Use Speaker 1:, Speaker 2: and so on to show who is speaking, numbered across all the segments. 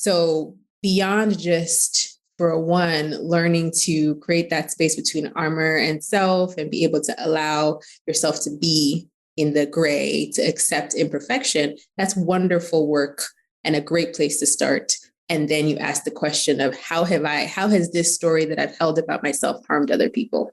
Speaker 1: So beyond just, for one, learning to create that space between armor and self and be able to allow yourself to be in the gray, to accept imperfection, that's wonderful work and a great place to start. And then you ask the question of how has this story that I've held about myself harmed other people?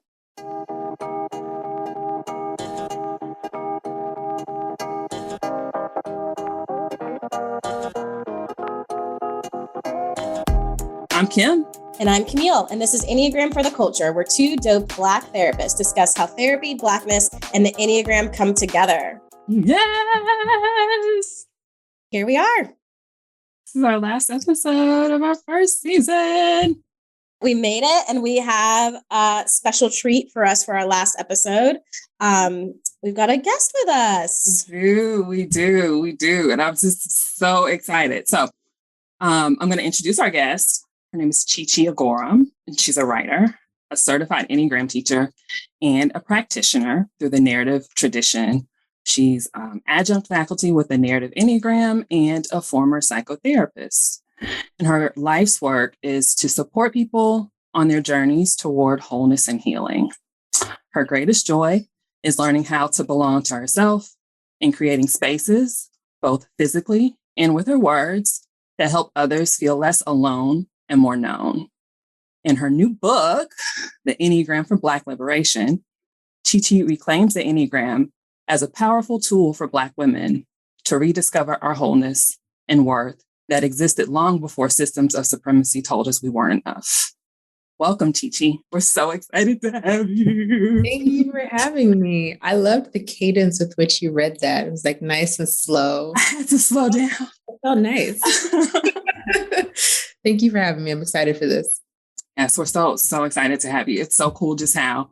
Speaker 2: I'm Kim.
Speaker 3: And I'm Camille, and this is Enneagram for the Culture, where two dope Black therapists discuss how therapy, Blackness, and the Enneagram come together.
Speaker 2: Yes!
Speaker 3: Here we are.
Speaker 2: This is our last episode of our first season.
Speaker 3: We made it, and we have a special treat for us for our last episode. We've got a guest with us.
Speaker 2: We do. And I'm just so excited. So I'm going to introduce our guest. Her name is Chichi Agorom, and she's a writer, a certified Enneagram teacher, and a practitioner through the narrative tradition. She's adjunct faculty with the narrative Enneagram and a former psychotherapist. And her life's work is to support people on their journeys toward wholeness and healing. Her greatest joy is learning how to belong to herself and creating spaces, both physically and with her words, that help others feel less alone and more known. In her new book, The Enneagram for Black Liberation, Chichi reclaims the Enneagram as a powerful tool for Black women to rediscover our wholeness and worth that existed long before systems of supremacy told us we weren't enough. Welcome, Chichi. We're so excited to have you.
Speaker 1: Thank you for having me. I loved the cadence with which you read that. It was like nice and slow.
Speaker 2: I had to slow down.
Speaker 1: It felt nice. Thank you for having me. I'm excited for this.
Speaker 2: Yes, we're so excited to have you. It's so cool just how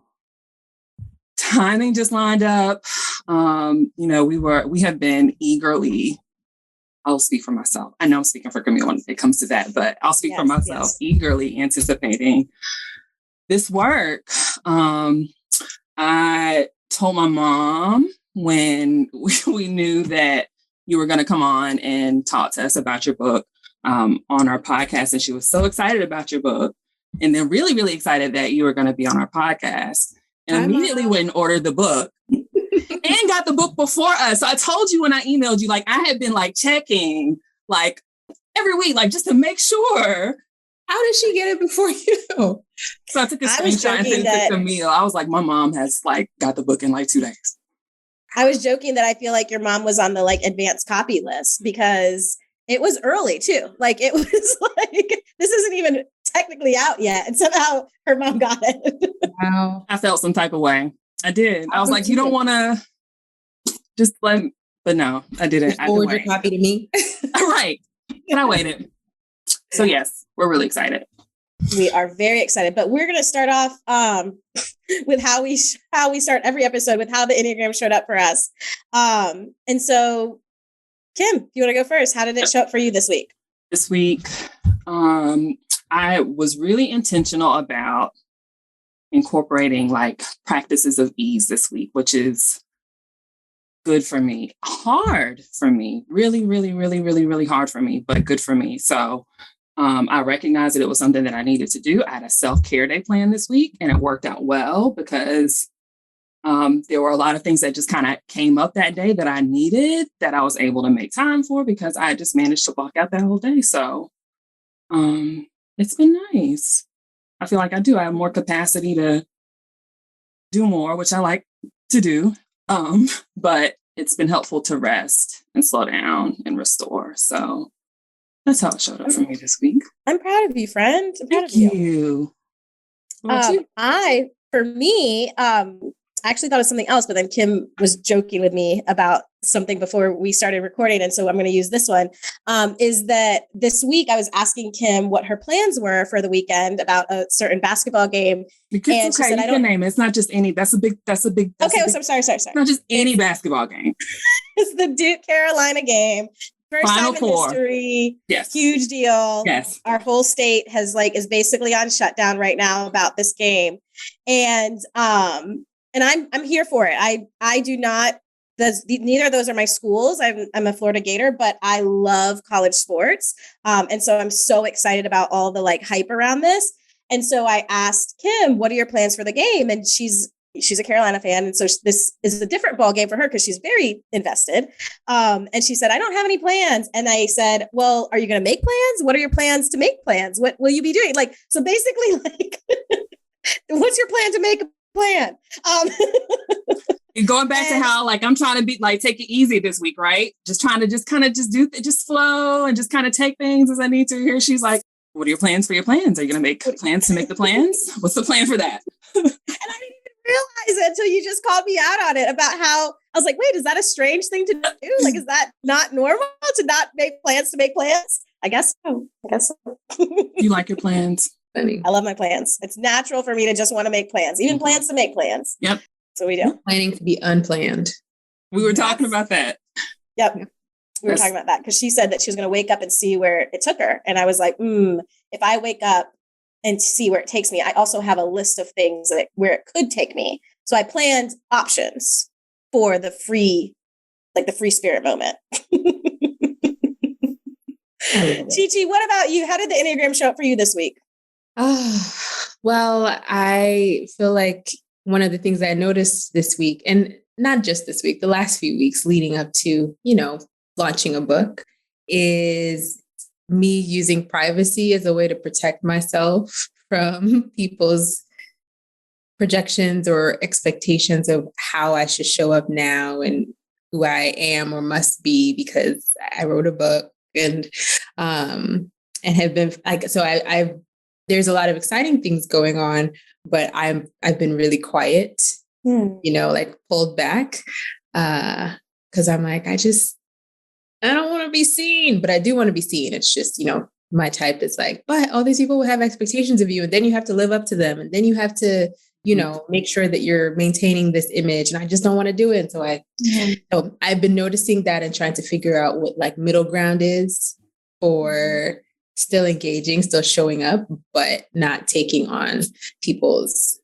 Speaker 2: timing just lined up. We have been eagerly, I'll speak for myself. I know I'm speaking for Camille when it comes to that, but I'll speak for myself, eagerly anticipating this work. I told my mom when we knew that you were going to come on and talk to us about your book on our podcast, and she was so excited about your book, and then really, really excited that you were going to be on our podcast, and immediately went and ordered the book and got the book before us. So I told you when I emailed you, like I had been like checking like every week, like just to make sure.
Speaker 1: How did she get it before you?
Speaker 2: So I took a screenshot and sent it to Camille. I was like, my mom has like got the book in like 2 days.
Speaker 3: I was joking that I feel like your mom was on the like advanced copy list because it was early too. Like it was like, this isn't even technically out yet. And somehow her mom got it.
Speaker 1: Wow.
Speaker 2: I felt some type of way. I did. I was like, you don't want to just let, but no, I didn't.
Speaker 1: Forward your copy to me.
Speaker 2: Right. And I waited. So yes, we're really excited.
Speaker 3: We are very excited, but we're going to start off with how we start every episode with how the Enneagram showed up for us. And so, Kim, you want to go first? How did it show up for you this week?
Speaker 2: This week, I was really intentional about incorporating like practices of ease this week, which is good for me, hard for me, really, really, really, really, really hard for me, but good for me. So I recognized that it was something that I needed to do. I had a self-care day planned this week, and it worked out well because there were a lot of things that just kind of came up that day that I needed, that I was able to make time for because I just managed to block out that whole day. So it's been nice. I feel like I have more capacity to do more, which I like to do. But it's been helpful to rest and slow down and restore. So that's how it showed up for me this week.
Speaker 3: I'm proud of you, friend. I'm proud of you. I actually thought of something else, but then Kim was joking with me about something before we started recording. And so I'm going to use this one, is that this week I was asking Kim what her plans were for the weekend about a certain basketball game.
Speaker 2: And she said, you can name it. It's not just any, that's a big.
Speaker 3: I'm sorry.
Speaker 2: Not just any basketball game.
Speaker 3: It's the Duke Carolina game. First
Speaker 2: Final
Speaker 3: time
Speaker 2: four.
Speaker 3: in history.
Speaker 2: Yes.
Speaker 3: Huge deal.
Speaker 2: Yes.
Speaker 3: Our whole state is basically on shutdown right now about this game. And I'm here for it. I do not neither of those are my schools. I'm a Florida Gator, but I love college sports. And so I'm so excited about all the like hype around this. And so I asked Kim, what are your plans for the game? And she's a Carolina fan. And so this is a different ball game for her because she's very invested. And she said, I don't have any plans. And I said, well, are you going to make plans? What are your plans to make plans? What will you be doing? Like, so basically like, what's your plan to make a plan?
Speaker 2: You're going back to how like I'm trying to be like take it easy this week, right? Just trying to just flow and just kind of take things as I need to. Here she's like, what are your plans for your plans? Are you going to make plans to make the plans? What's the plan for that?
Speaker 3: And I didn't even realize it until you just called me out on it about how I was like, wait, is that a strange thing to do? Like, is that not normal to not make plans to make plans? I guess so.
Speaker 2: You like your plans?
Speaker 3: I love my plans. It's natural for me to just want to make plans, even plans to make plans.
Speaker 2: Yep.
Speaker 3: So we do.
Speaker 1: Planning to be unplanned.
Speaker 2: We were talking about that.
Speaker 3: Yep. We were talking about that because she said that she was going to wake up and see where it took her. And I was like, if I wake up and see where it takes me, I also have a list of things where it could take me. So I planned options for the free spirit moment. Chichi, what about you? How did the Enneagram show up for you this week?
Speaker 1: Well, I feel like one of the things I noticed this week, and not just this week, the last few weeks leading up to, launching a book, is me using privacy as a way to protect myself from people's projections or expectations of how I should show up now and who I am or must be because I wrote a book and have been like, so I've there's a lot of exciting things going on, but I've been really quiet, like pulled back, because I'm like, I don't want to be seen, but I do want to be seen. It's just, my type is like, but all these people will have expectations of you, and then you have to live up to them, and then you have to, make sure that you're maintaining this image, and I just don't want to do it. So so I've been noticing that and trying to figure out what like middle ground is for still engaging, still showing up, but not taking on people's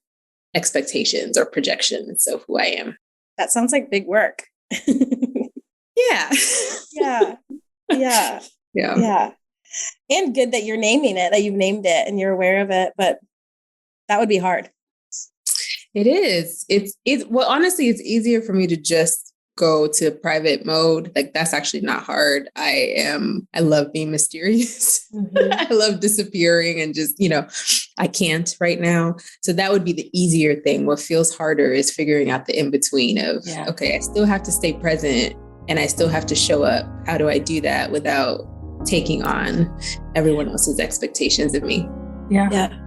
Speaker 1: expectations or projections of who I am.
Speaker 3: That sounds like big work.
Speaker 1: Yeah.
Speaker 3: Yeah. And good that you're naming it, that you've named it and you're aware of it, but that would be hard.
Speaker 1: It is. Well, honestly, it's easier for me to just go to private mode. Like that's actually not hard. I love being mysterious. Mm-hmm. I love disappearing and just, I can't right now. So that would be the easier thing. What feels harder is figuring out the in-between of, okay, I still have to stay present and I still have to show up. How do I do that without taking on everyone else's expectations of me?
Speaker 3: Yeah.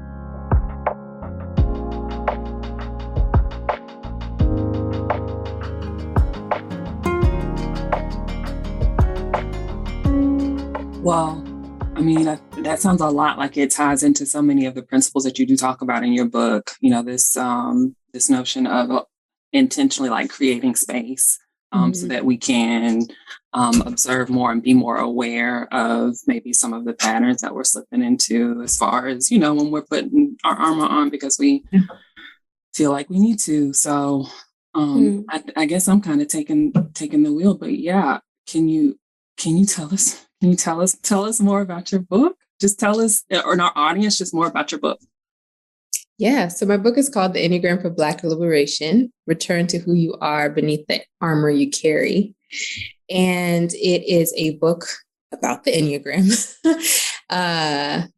Speaker 2: Well, I mean, that sounds a lot like it ties into so many of the principles that you do talk about in your book. This notion of intentionally like creating space so that we can observe more and be more aware of maybe some of the patterns that we're slipping into as far as, when we're putting our armor on because we feel like we need to. So I guess I'm kind of taking the wheel, but yeah, can you tell us more about your book? Just tell us, or our audience, just more about your book.
Speaker 1: Yeah. So my book is called The Enneagram for Black Liberation, Return to Who You Are Beneath the Armor You Carry. And it is a book about the Enneagram,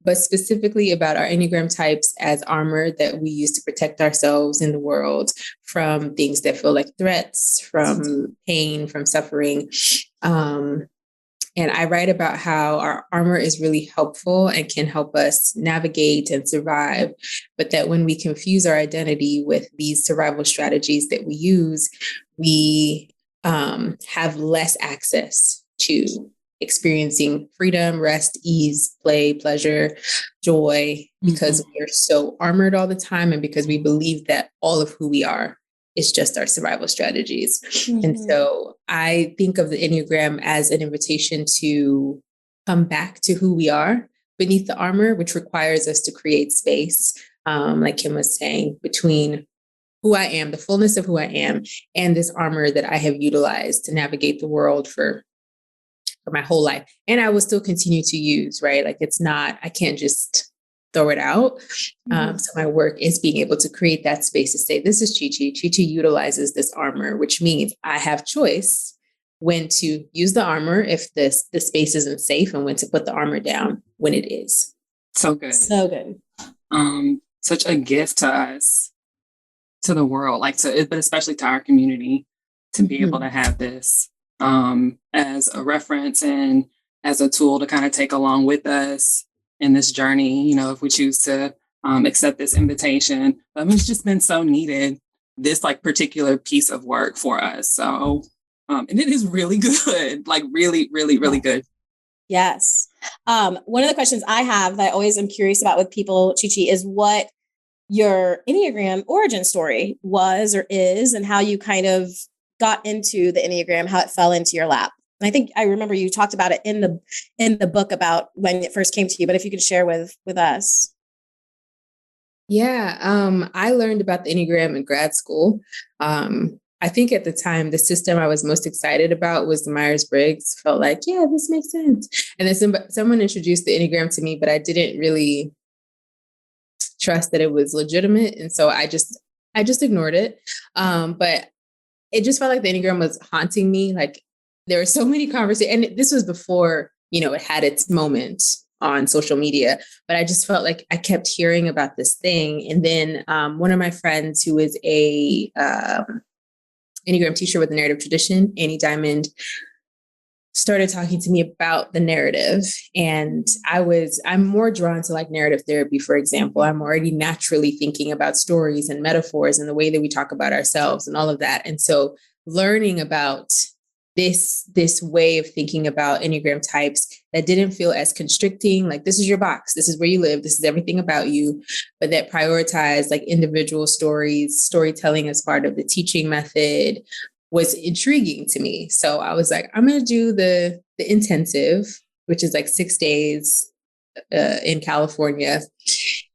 Speaker 1: but specifically about our Enneagram types as armor that we use to protect ourselves in the world from things that feel like threats, from pain, from suffering. And I write about how our armor is really helpful and can help us navigate and survive, but that when we confuse our identity with these survival strategies that we use, we have less access to experiencing freedom, rest, ease, play, pleasure, joy, because we are so armored all the time and because we believe that all of who we are is just our survival strategies. And so I think of the Enneagram as an invitation to come back to who we are beneath the armor, which requires us to create space, like Kim was saying, between who I am, the fullness of who I am, and this armor that I have utilized to navigate the world for my whole life. And I will still continue to use, right? Like it's not, I can't just throw it out. So my work is being able to create that space to say, this is Chichi. Chichi utilizes this armor, which means I have choice when to use the armor if the space isn't safe, and when to put the armor down when it is.
Speaker 2: So good.
Speaker 3: So good.
Speaker 2: Such a gift to us, to the world, but especially to our community, to be able to have this as a reference and as a tool to kind of take along with us in this journey, if we choose to accept this invitation. It's just been so needed, this particular piece of work for us. So, and it is really good, really, really, really good.
Speaker 3: Yes. One of the questions I have that I always am curious about with people, Chichi, is what your Enneagram origin story was or is, and how you kind of got into the Enneagram, how it fell into your lap. And I think I remember you talked about it in the book about when it first came to you, but if you could share with us.
Speaker 1: Yeah. I learned about the Enneagram in grad school. I think at the time, the system I was most excited about was the Myers-Briggs. Felt like, yeah, this makes sense. And then someone introduced the Enneagram to me, but I didn't really trust that it was legitimate. And so I just ignored it. But it just felt like the Enneagram was haunting me. Like there were so many conversations, and this was before, it had its moment on social media, but I just felt like I kept hearing about this thing. And then one of my friends who is a Enneagram teacher with the narrative tradition, Annie Diamond, started talking to me about the narrative. And I'm more drawn to narrative therapy, for example. I'm already naturally thinking about stories and metaphors and the way that we talk about ourselves and all of that. And so learning about this way of thinking about Enneagram types that didn't feel as constricting, like this is your box, this is where you live, this is everything about you, but that prioritized individual stories, storytelling as part of the teaching method, was intriguing to me. So I was like, I'm going to do the intensive, which is 6 days in California.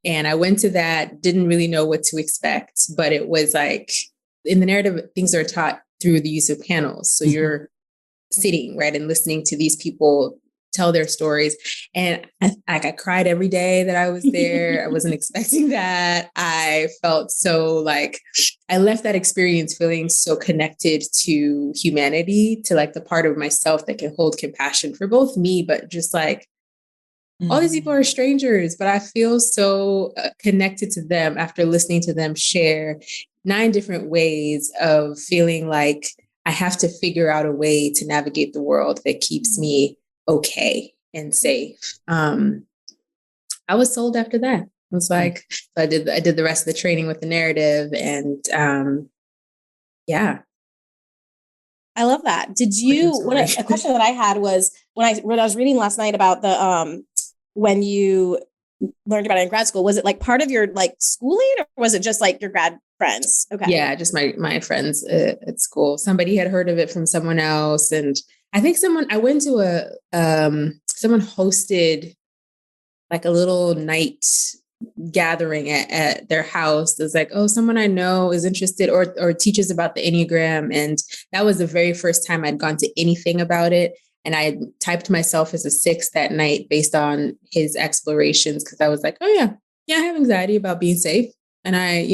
Speaker 1: And I went to that, didn't really know what to expect, but it was in the narrative, things are taught through the use of panels. So you're sitting, right, and listening to these people tell their stories. And I cried every day that I was there. I wasn't expecting that. I felt so I left that experience feeling so connected to humanity, to the part of myself that can hold compassion for both me, but just all these people are strangers, but I feel so connected to them after listening to them share 9 different ways of feeling like I have to figure out a way to navigate the world that keeps me okay and safe. I was sold after that. It was I did the rest of the training with the narrative, and yeah.
Speaker 3: I love that. Did you, a question that I had was when I was reading last night about the, when you learned about it in grad school, was it part of your schooling, or was it just your grad friends? Okay.
Speaker 1: Yeah, just my friends at school. Somebody had heard of it from someone else. And I think I went to someone hosted a little night gathering at their house. It was someone I know is interested or teaches about the Enneagram. And that was the very first time I'd gone to anything about it. And I typed myself as a 6 that night based on his explorations, because I was like, oh yeah, I have anxiety about being safe. And I,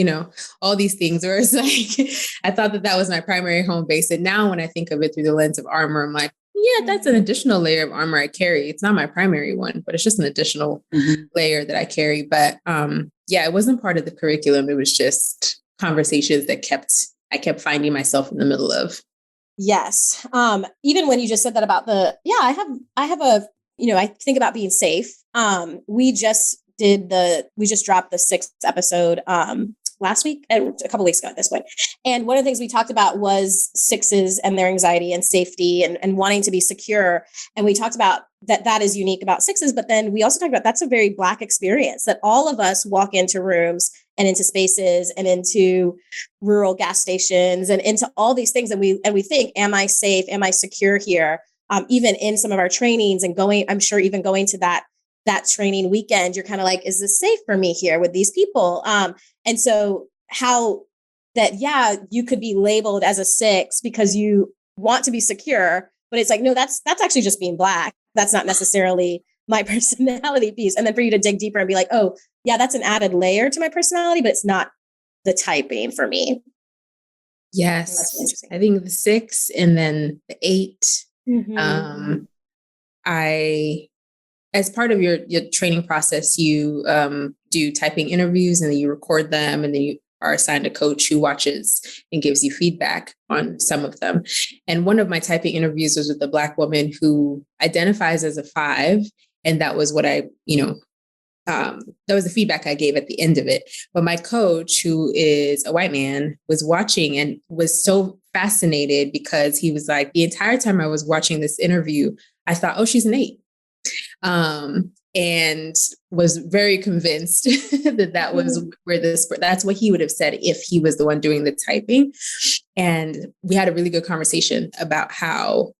Speaker 1: all these things where it's I thought that was my primary home base. And now when I think of it through the lens of armor, I'm like, yeah, that's an additional layer of armor I carry. It's not my primary one, but it's just an additional layer that I carry. But yeah, it wasn't part of the curriculum. It was just conversations that I kept finding myself in the middle of.
Speaker 3: Yes. Even when you just said that about I have a, I think about being safe. We just dropped the 6th episode, last week, a couple weeks ago at this point. And one of the things we talked about was 6s and their anxiety and safety and wanting to be secure. And we talked about that is unique about 6s, but then we also talked about that's a very Black experience, that all of us walk into rooms and into spaces and into rural gas stations and into all these things. And we think, am I safe? Am I secure here? Even in some of our trainings and I'm sure even going to that training weekend, you're kind of is this safe for me here with these people? And so how that, yeah, you could be labeled as a 6 because you want to be secure, but it's like, no, that's actually just being Black. That's not necessarily my personality piece. And then for you to dig deeper and be like, oh yeah, that's an added layer to my personality, but it's not the typing for me.
Speaker 1: Yes. I think the 6 and then the 8.
Speaker 3: Mm-hmm.
Speaker 1: As part of your training process, you do typing interviews and then you record them, and then you are assigned a coach who watches and gives you feedback on some of them. And one of my typing interviews was with a Black woman who identifies as a 5. And that was what that was the feedback I gave at the end of it. But my coach, who is a white man, was watching and was so fascinated because he was like, the entire time I was watching this interview, I thought, oh, she's an 8. And was very convinced that was where that's what he would have said if he was the one doing the typing. And we had a really good conversation about how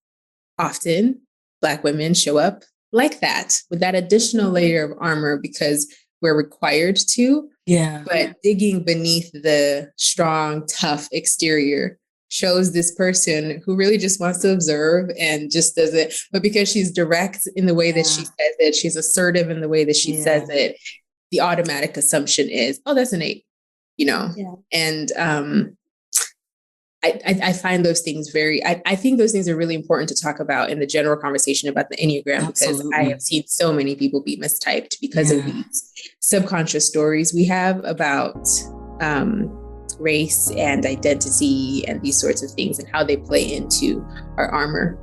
Speaker 1: often Black women show up like that, with that additional layer of armor because we're required to.
Speaker 2: Yeah.
Speaker 1: But digging beneath the strong, tough exterior shows this person who really just wants to observe and just does it. But because she's direct in the way that she says it, she's assertive in the way that she says it, the automatic assumption is, oh, that's an 8, And I find those things I think those things are really important to talk about in the general conversation about the Enneagram. Absolutely. Because I have seen so many people be mistyped because of these subconscious stories we have about race and identity and these sorts of things and how they play into our armor.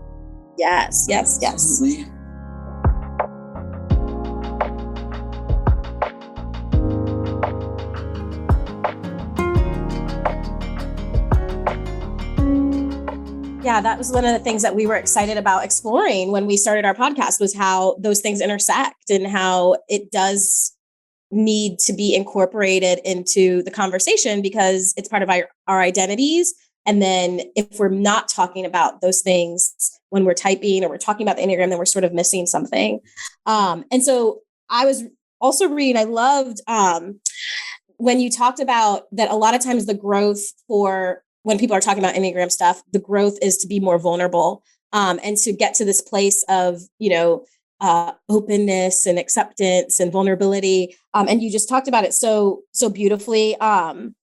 Speaker 3: Yes.
Speaker 2: Absolutely.
Speaker 3: Yeah, that was one of the things that we were excited about exploring when we started our podcast, was how those things intersect and how it does need to be incorporated into the conversation because it's part of our identities. And then if we're not talking about those things when we're typing or we're talking about the Enneagram, then we're sort of missing something. And so I was also reading, I loved when you talked about that a lot of times the growth for when people are talking about Enneagram stuff, the growth is to be more vulnerable and to get to this place of, openness and acceptance and vulnerability. And you just talked about it so beautifully. And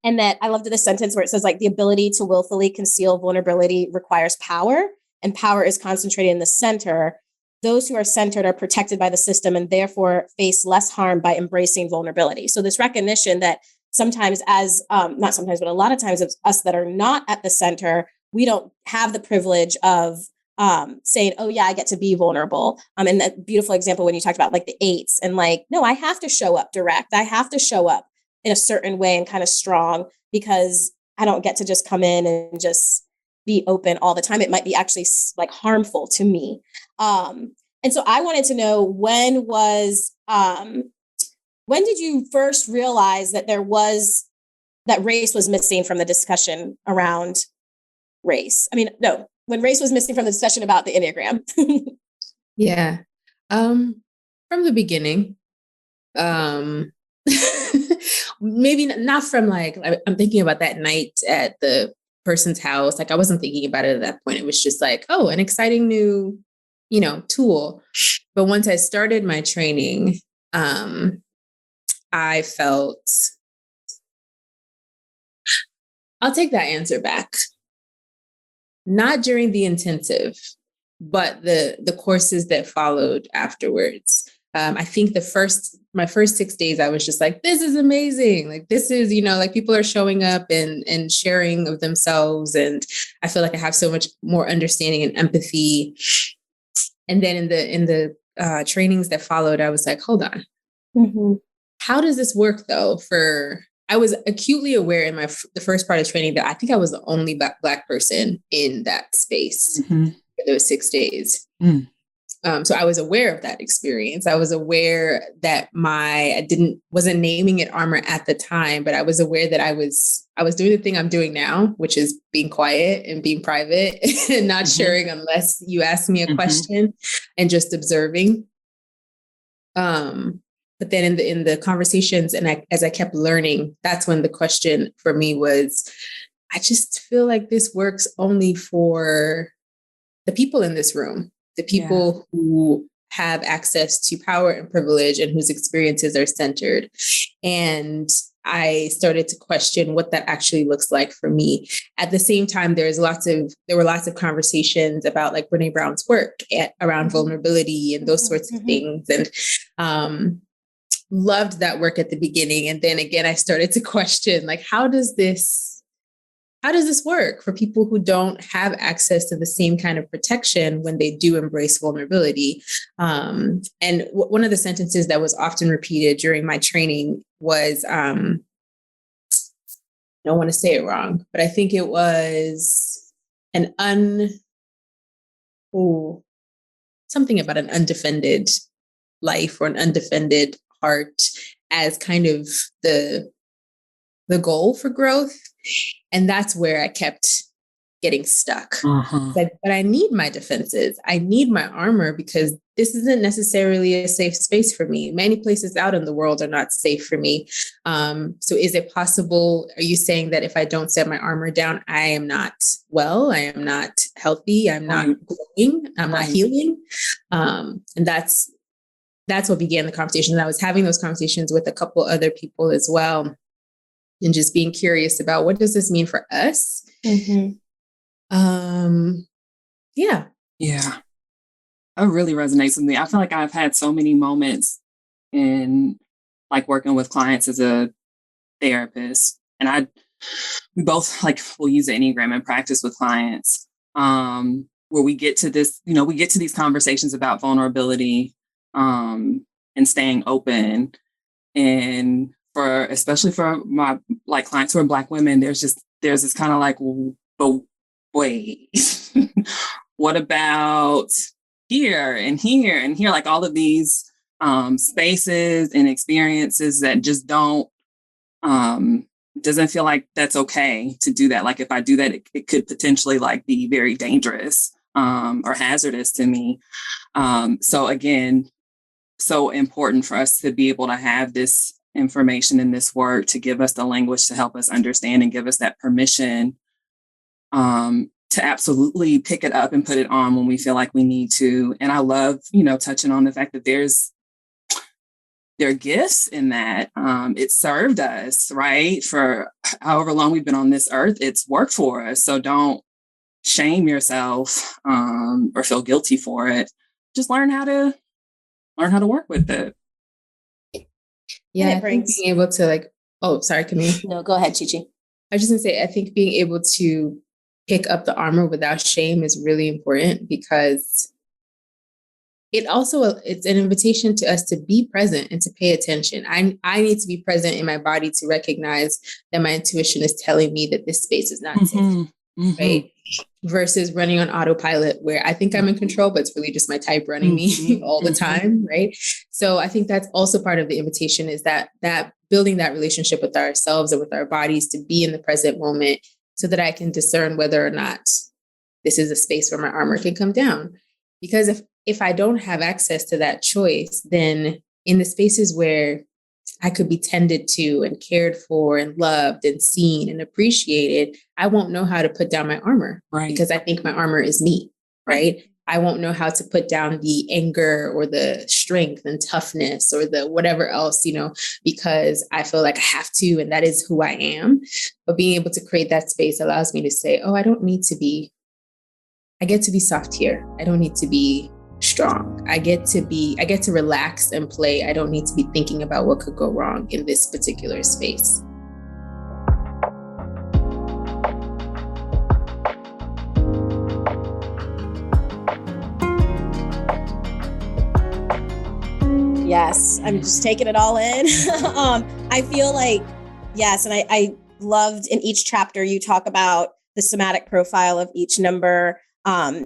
Speaker 3: that I loved this sentence where it says, like, the ability to willfully conceal vulnerability requires power, and power is concentrated in the center. Those who are centered are protected by the system and therefore face less harm by embracing vulnerability. So this recognition that sometimes not sometimes, but a lot of times it's us that are not at the center, we don't have the privilege of saying, oh yeah, I get to be vulnerable. And that beautiful example when you talked about like the 8s and like, no, I have to show up direct. I have to show up in a certain way and kind of strong because I don't get to just come in and just be open all the time. It might be actually like harmful to me. And so I wanted to know when did you first realize that that race was missing from the discussion around race? When race was missing from the discussion about the Enneagram.
Speaker 1: Yeah. From the beginning. Maybe not from like, I'm thinking about that night at the person's house. Like I wasn't thinking about it at that point. It was just like, oh, an exciting new, tool. But once I started my training, I felt, I'll take that answer back. Not during the intensive, but the courses that followed afterwards. I think my first 6 days, I was just like, this is amazing. Like, this is, like people are showing up and sharing of themselves. And I feel like I have so much more understanding and empathy. And then in the trainings that followed, I was like, hold on. Mm-hmm. How does this work though? I was acutely aware in the first part of training that I think I was the only Black person in that space for those 6 days. Mm. So I was aware of that experience. I was aware that wasn't naming it armor at the time, but I was aware that I was doing the thing I'm doing now, which is being quiet and being private and not sharing unless you ask me a question and just observing. but then in the conversations and as I kept learning, that's when the question for me was, I just feel like this works only for the people in this room, the people who have access to power and privilege and whose experiences are centered. And I started to question what that actually looks like for me. At the same time, there were lots of conversations about like Brene Brown's work around vulnerability and those sorts of things. And loved that work at the beginning. And then again, I started to question, like, how does this work for people who don't have access to the same kind of protection when they do embrace vulnerability? And one of the sentences that was often repeated during my training was, I don't want to say it wrong, but I think it was something about an undefended life or an undefended heart as kind of the goal for growth. And that's where I kept getting stuck. But I need my defenses. I need my armor because this isn't necessarily a safe space for me. Many places out in the world are not safe for me. So is it possible? Are you saying that if I don't set my armor down, I am not well, I am not healthy, I'm not growing, I'm not healing? And that's what began the conversation. And I was having those conversations with a couple other people as well, and just being curious about what does this mean for us? Yeah.
Speaker 2: That really resonates with me. I feel like I've had so many moments in like working with clients as a therapist, and we both like will use the Enneagram in practice with clients, where we get to this, we get to these conversations about vulnerability, and staying open. And especially for my like clients who are Black women, there's this kind of like, but wait, what about here and here and here? Like all of these spaces and experiences that just doesn't feel like that's okay to do that. Like if I do that, it could potentially like be very dangerous or hazardous to me. So again, so important for us to be able to have this information in this work to give us the language to help us understand and give us that permission to absolutely pick it up and put it on when we feel like we need to. And I love, touching on the fact that there are gifts in that. It served us, right? For however long we've been on this earth, it's worked for us. So don't shame yourself or feel guilty for it. Just learn how to work with it.
Speaker 1: Yeah, I think being able to like, oh, sorry, Camille.
Speaker 3: No, go ahead, Chichi.
Speaker 1: I was just gonna say, I think being able to pick up the armor without shame is really important because it's an invitation to us to be present and to pay attention. I need to be present in my body to recognize that my intuition is telling me that this space is not safe, right? Versus running on autopilot where I think I'm in control, but it's really just my type running me all the time, right? So I think that's also part of the invitation is that building that relationship with ourselves and with our bodies to be in the present moment so that I can discern whether or not this is a space where my armor can come down. Because if I don't have access to that choice, then in the spaces where I could be tended to and cared for and loved and seen and appreciated, I won't know how to put down my armor, right? Because I think my armor is me, right? I won't know how to put down the anger or the strength and toughness or the whatever else, because I feel like I have to, and that is who I am. But being able to create that space allows me to say, oh, I get to be soft here. I don't need to be strong. I get to relax and play. I don't need to be thinking about what could go wrong in this particular space.
Speaker 3: Yes, I'm just taking it all in. I feel like, yes, and I loved in each chapter you talk about the somatic profile of each number.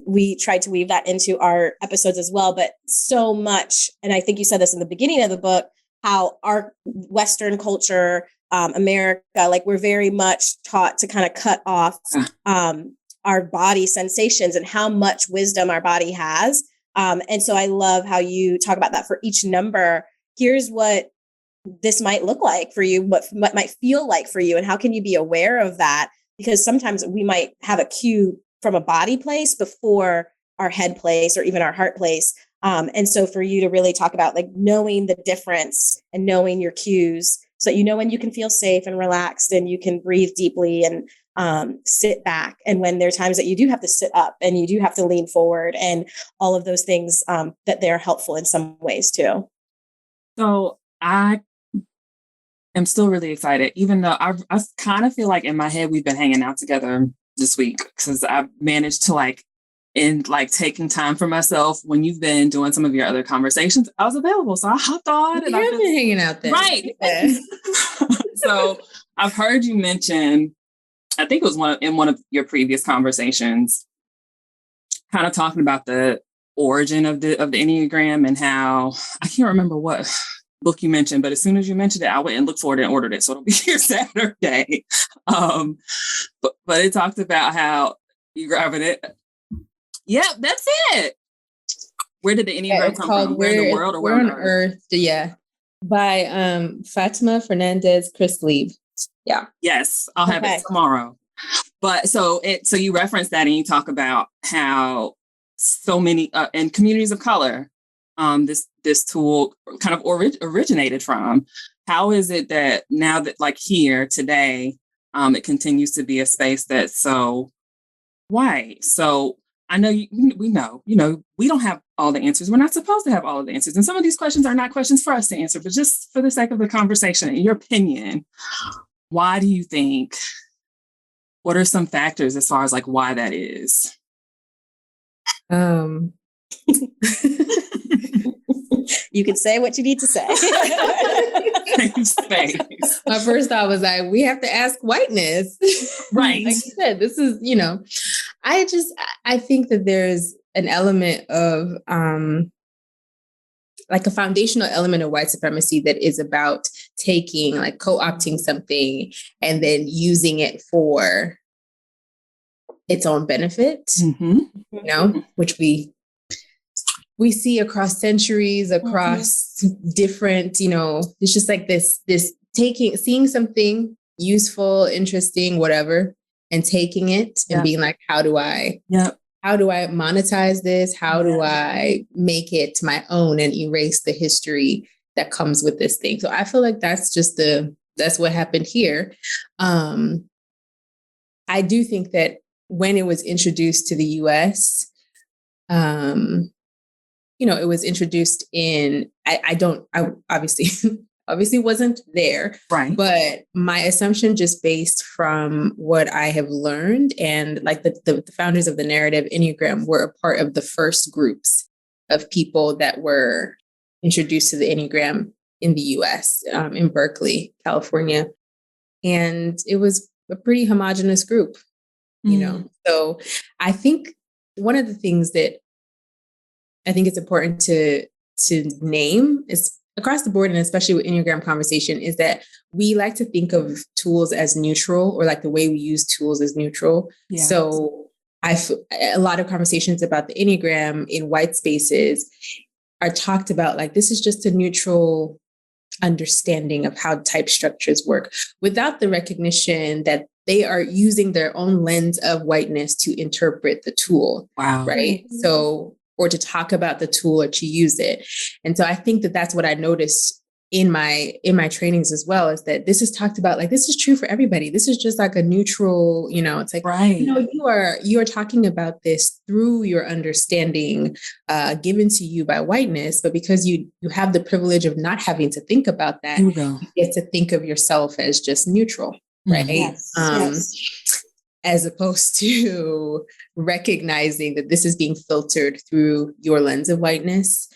Speaker 3: We tried to weave that into our episodes as well, but so much, and I think you said this in the beginning of the book, how our Western culture, America, like we're very much taught to kind of cut off our body sensations and how much wisdom our body has. And so I love how you talk about that for each number. here's what this might look like for you, what might feel like for you, and how can you be aware of that? Because sometimes we might have a cue from a body place before our head place or even our heart place. And so for you to really talk about like knowing the difference and knowing your cues so that you know when you can feel safe and relaxed and you can breathe deeply and sit back. And when there are times that you do have to sit up and you do have to lean forward and all of those things that they're helpful in some ways too.
Speaker 2: So I am still really excited, even though I kind of feel like in my head, we've been hanging out together this week because I've managed to taking time for myself when you've been doing some of your other conversations. I was available. So I hopped on.
Speaker 1: And I've been hanging out there.
Speaker 2: Right.
Speaker 1: Yeah.
Speaker 2: So I've heard you mention, I think it was in one of your previous conversations, kind of talking about the origin of the Enneagram and how, I can't remember what book you mentioned, but as soon as you mentioned it, I went and looked for it and ordered it. So it'll be here Saturday. But it talked about how you grabbing it. Yep, that's it. Where did the Enneagram come from? Where in the world or where on earth?
Speaker 1: Yeah. By Fatima Fernandez Chrisleave. Yeah.
Speaker 2: Yes, I'll have it tomorrow. But so you reference that and you talk about how so many in communities of color, this tool kind of originated from. How is it that now that like here today, it continues to be a space that's so white? So I know we know, we don't have all the answers. We're not supposed to have all of the answers. And some of these questions are not questions for us to answer, but just for the sake of the conversation, in your opinion, why do you think, what are some factors as far as like why that is?
Speaker 3: You can say what you need to say.
Speaker 1: My first thought was like, we have to ask whiteness.
Speaker 2: Right.
Speaker 1: Like you said, this is, I think that there's an element of like a foundational element of white supremacy that is about taking, like co-opting something and then using it for its own benefit, which we see across centuries, across different, it's just like this seeing something useful, interesting, whatever, and taking it and being like, how do I monetize this? How do I make it my own and erase the history that comes with this thing? So I feel like that's what happened here. I do think that when it was introduced to the US, it was introduced in, I obviously wasn't there,
Speaker 2: right?
Speaker 1: But my assumption, just based from what I have learned, and like the founders of the narrative Enneagram were a part of the first groups of people that were introduced to the Enneagram in the US, in Berkeley, California. And it was a pretty homogenous group, So I think one of the things that I think it's important to name is across the board, and especially with Enneagram conversation, is that we like to think of tools as neutral, or like the way we use tools as neutral. Yeah. So a lot of conversations about the Enneagram in white spaces are talked about like, this is just a neutral understanding of how type structures work, without the recognition that they are using their own lens of whiteness to interpret the tool.
Speaker 2: Wow.
Speaker 1: Right. Mm-hmm. So, or to talk about the tool or to use it. And so I think that that's what I noticed in my trainings as well, is that this is talked about like, this is true for everybody. This is just like a neutral, it's like,
Speaker 2: right.
Speaker 1: You are talking about this through your understanding given to you by whiteness, but because you have the privilege of not having to think about that, you get to think of yourself as just neutral, right?
Speaker 3: Yes. Yes.
Speaker 1: As opposed to recognizing that this is being filtered through your lens of whiteness,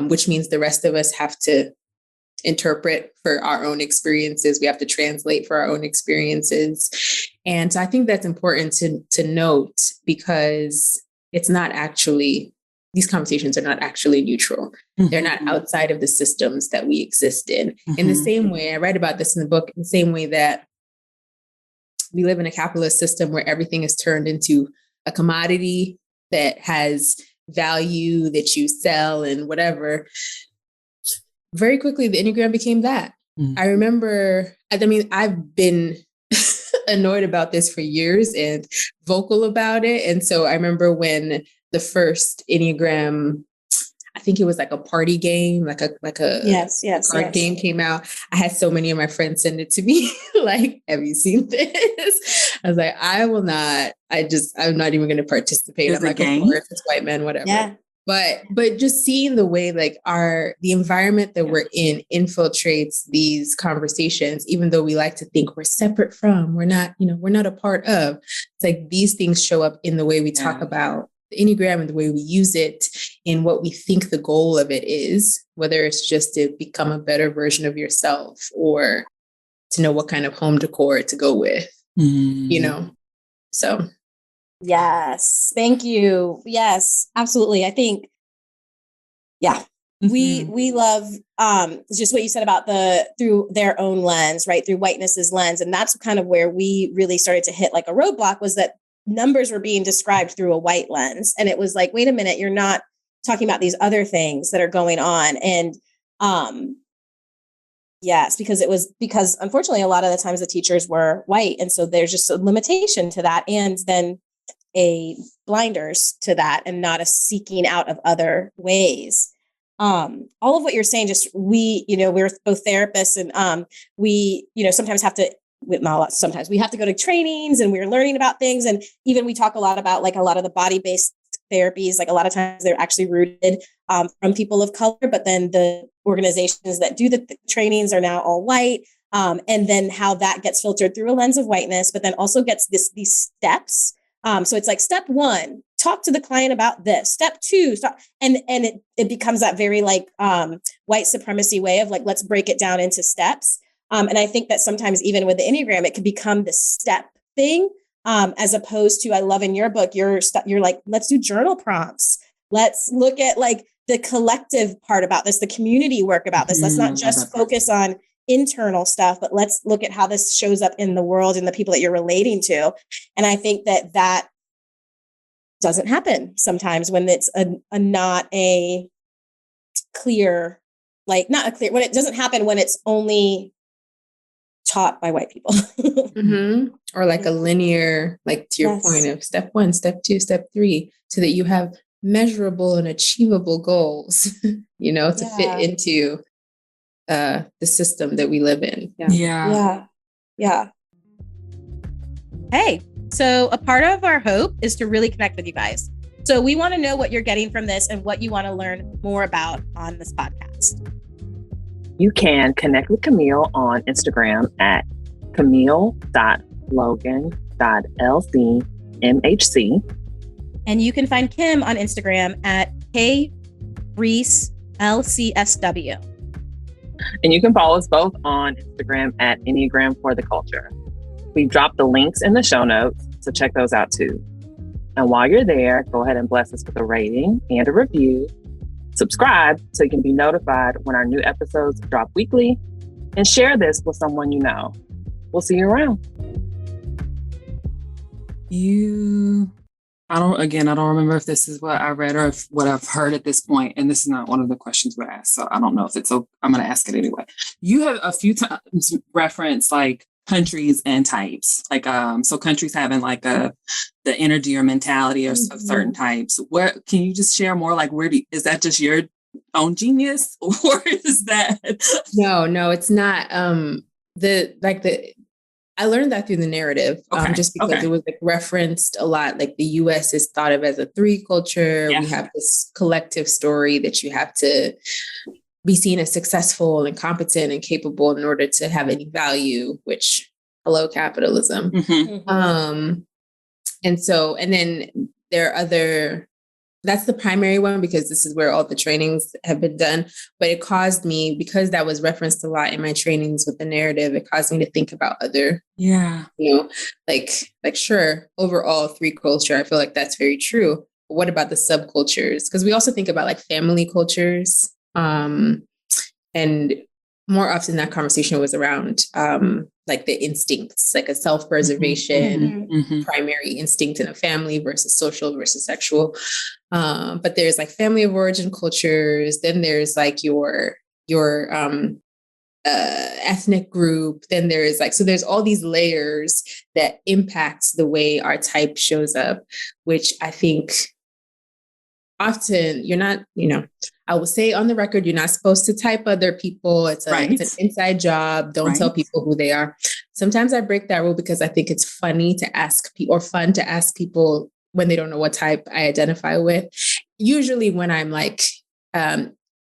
Speaker 1: which means the rest of us have to interpret for our own experiences. We have to translate for our own experiences. And so I think that's important to note, because it's not actually, these conversations are not actually neutral. Mm-hmm. They're not outside of the systems that we exist in. Mm-hmm. In the same way, I write about this in the book, in the same way that we live in a capitalist system where everything is turned into a commodity that has value that you sell and whatever. very quickly, the Enneagram became that. I remember, I've been annoyed about this for years and vocal about it. And so I remember when the first Enneagram, I think it was like a party game, like a card game came out. I had so many of my friends send it to me, like, have you seen this? I was like, I'm not even going to participate.
Speaker 2: There's
Speaker 1: I'm like,
Speaker 2: game.
Speaker 1: of course, it's white men, whatever.
Speaker 3: Yeah.
Speaker 1: But just seeing the way like the environment that we're in infiltrates these conversations, even though we like to think we're separate from, we're not a part of. It's like these things show up in the way we talk about the Enneagram and the way we use it in what we think the goal of it is, whether it's just to become a better version of yourself or to know what kind of home decor to go with, so.
Speaker 3: Yes. Thank you. Yes, absolutely. I think, we love just what you said about through their own lens, right? Through whiteness's lens. And that's kind of where we really started to hit like a roadblock, was that numbers were being described through a white lens. And it was like, wait a minute, you're not talking about these other things that are going on. And yes, because unfortunately, a lot of the times the teachers were white. And so there's just a limitation to that. And then a blinders to that, and not a seeking out of other ways. All of what you're saying, just we're both therapists, and we sometimes have to, sometimes we have to go to trainings, and we're learning about things. And even we talk a lot about like a lot of the body-based therapies, like a lot of times they're actually rooted from people of color, but then the organizations that do the trainings are now all white. And then how that gets filtered through a lens of whiteness, but then also gets these steps. So it's like step 1, talk to the client about this. Step 2, stop. And it becomes that very like white supremacy way of like, let's break it down into steps. And I think that sometimes even with the Enneagram, it can become the step thing, as opposed to, I love in your book, you're like, let's do journal prompts. Let's look at like the collective part about this, the community work about this. Let's not just focus on internal stuff, but let's look at how this shows up in the world and the people that you're relating to. And I think that doesn't happen sometimes when it's not a clear, when it doesn't happen when it's only taught by white people.
Speaker 1: Or like a linear, like to your point of step 1, step 2, step 3, so that you have measurable and achievable goals, to fit into the system that we live in.
Speaker 3: Yeah. Hey, so a part of our hope is to really connect with you guys. So we want to know what you're getting from this and what you want to learn more about on this podcast.
Speaker 2: You can connect with Camille on Instagram at camille.logan.lcmhc.
Speaker 3: And you can find Kim on Instagram at KReeseLCSW.
Speaker 2: And you can follow us both on Instagram at Enneagram for the Culture. We've dropped the links in the show notes, so check those out too. And while you're there, go ahead and bless us with a rating and a review. Subscribe so you can be notified when our new episodes drop weekly, and share this with someone you know. We'll see you around. I don't remember if this is what I read or if what I've heard at this point, and this is not one of the questions we asked, so I don't know if it's I'm going to ask it anyway. You have a few times referenced like countries and types, like so countries having like the energy or mentality of certain types. Where can you just share more? Like, is that just your own genius, or is that?
Speaker 1: No, it's not. I learned that through the narrative, just because it was like referenced a lot. Like the U.S. is thought of as a 3 culture. Yeah. We have this collective story that you have to be seen as successful and competent and capable in order to have any value, which, hello, capitalism. And then there are that's the primary one, because this is where all the trainings have been done. But it caused me, because that was referenced a lot in my trainings with the narrative, it caused me to think about other, sure, overall 3 culture, I feel like that's very true. But what about the subcultures? Because we also think about like family cultures. And more often that conversation was around like the instincts, like a self-preservation, primary instinct in a family versus social versus sexual. But there's like family of origin cultures. Then there's like your your ethnic group. Then there's like, so there's all these layers that impacts the way our type shows up, which I think often you're not, I will say on the record, you're not supposed to type other people. It's an inside job. Don't tell people who they are. Sometimes I break that rule because I think it's funny to ask people, or fun to ask people when they don't know what type I identify with. Usually when I'm like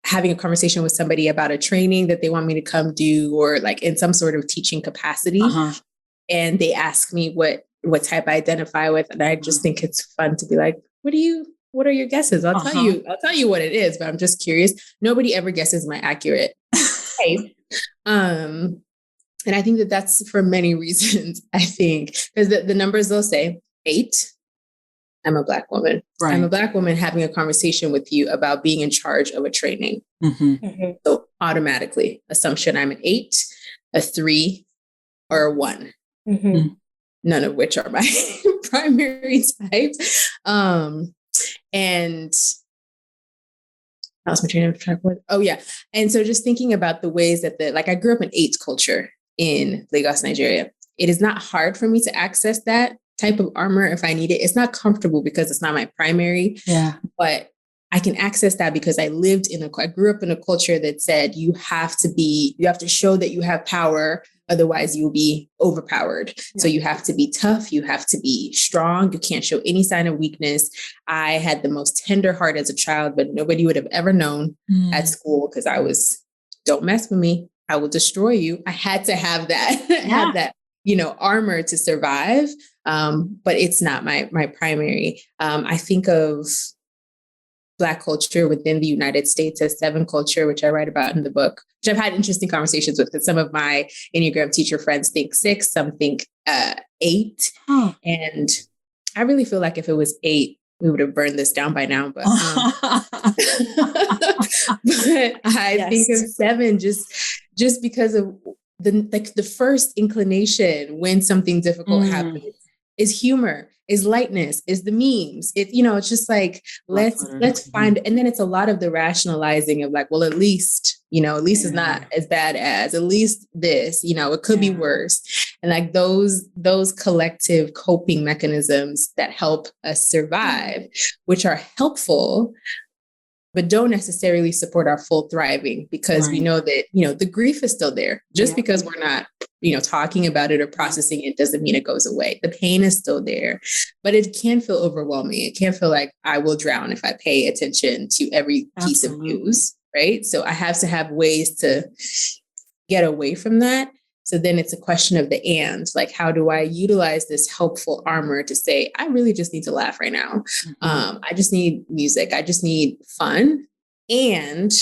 Speaker 1: having a conversation with somebody about a training that they want me to come do, or like in some sort of teaching capacity, and they ask me what type I identify with, and I just think it's fun to be like, what are your guesses? I'll tell you what it is, but I'm just curious. Nobody ever guesses my accurate type. And I think that that's for many reasons. I think because the numbers, they'll say 8. I'm a Black woman. Right. I'm a Black woman having a conversation with you about being in charge of a training. So automatically, assumption I'm an 8, a 3, or a 1. None of which are my primary types. And I lost my train of track. Oh yeah. And so just thinking about the ways that I grew up in 8 culture in Lagos, Nigeria. It is not hard for me to access that type of armor if I need it. It's not comfortable because it's not my primary. Yeah. But I can access that because I grew up in a culture that said you have to show that you have power. Otherwise you'll be overpowered. Yeah. So you have to be tough. You have to be strong. You can't show any sign of weakness. I had the most tender heart as a child, but nobody would have ever known at school because I was, don't mess with me. I will destroy you. I had to have that, have that, armor to survive. But it's not my primary. I think of Black culture within the United States as 7 culture, which I write about in the book, which I've had interesting conversations with, because some of my Enneagram teacher friends think 6, some think 8. And I really feel like if it was 8, we would have burned this down by now. But, but I think of 7 just because of the first inclination when something difficult happens is humor, is lightness, is the memes. It's just like, let's find, and then it's a lot of the rationalizing of like, well, at least it's not as bad as, at least this, it could be worse. And like those collective coping mechanisms that help us survive, which are helpful, but don't necessarily support our full thriving, because we know that, the grief is still there. Just because we're not, talking about it or processing it doesn't mean it goes away. The pain is still there, but it can feel overwhelming. It can feel like I will drown if I pay attention to every piece of news, right? So I have to have ways to get away from that. So then it's a question of the and, like, how do I utilize this helpful armor to say, I really just need to laugh right now. I just need music. I just need fun. And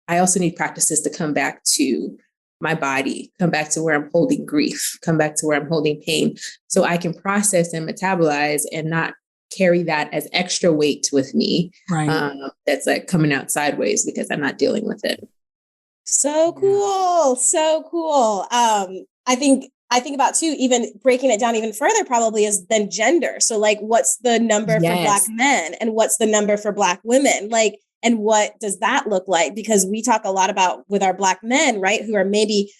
Speaker 1: I also need practices to come back to my body, come back to where I'm holding grief, come back to where I'm holding pain, so I can process and metabolize and not carry that as extra weight with me. That's like coming out sideways because I'm not dealing with it.
Speaker 3: So cool. So cool. I think about too, even breaking it down even further probably is then gender. So like, what's the number for Black men and what's the number for Black women? Like, and what does that look like? Because we talk a lot about with our Black men, right, who are maybe